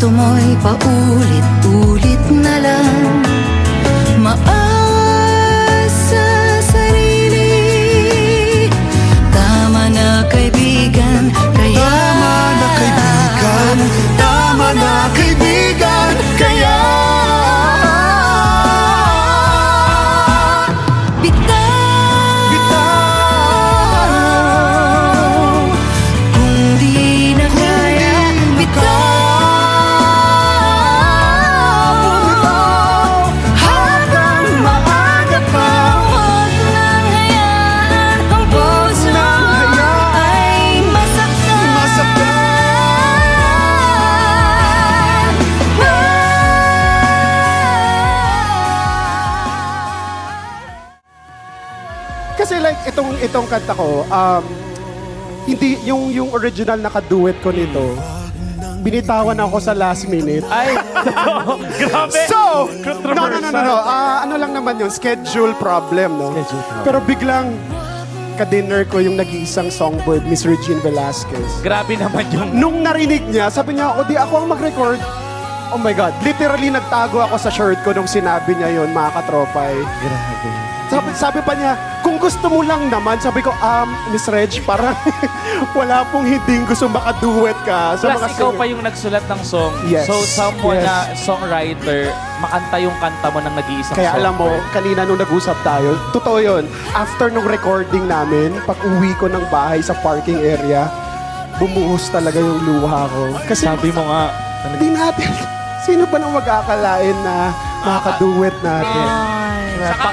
Gusto mo'y paulit-ulit na lang maayos sa sarili. Tama na kaibigan, kaya Tama na kaibigan, tama na kaibigan, kaya bitaw, kung di na kaya, bitaw, habang maaga pa. Huwag nang hayaan ang puso ay masaktan. Kasi like itong kanta ko, hindi yung original na ka-duet ko nito. Binitawan ako sa last minute. Ay, grabe. So, no. Ano lang naman yun, schedule problem, no? Schedule problem. Pero biglang ka-dinner ko yung nag-iisang songbird, Miss Regine Velasquez. Grabe naman yung... Nung narinig niya, sabi niya, o di ako ang mag-record. Oh my God, literally nagtago ako sa shirt ko nung sinabi niya yun, mga katropay. Grabe. Sabi pa niya, kung gusto mo lang naman, sabi ko, Miss Reg, parang wala pong hindi gusto makaduet ka sa Plus, mga ikaw singer. pa yung nagsulat ng song. Yes. So, someone Yes. na songwriter, makanta yung kanta mo ng nag-iisang Kaya song. alam mo, kanina nung nag-usap tayo, totoo yun, after nung recording namin, pag uwi ko ng bahay sa parking area, bumuhos talaga yung luha ko. Kasi Sabi mo nga, hindi natin, sino ba nang mag-aakalain na makakaduet natin? Saka,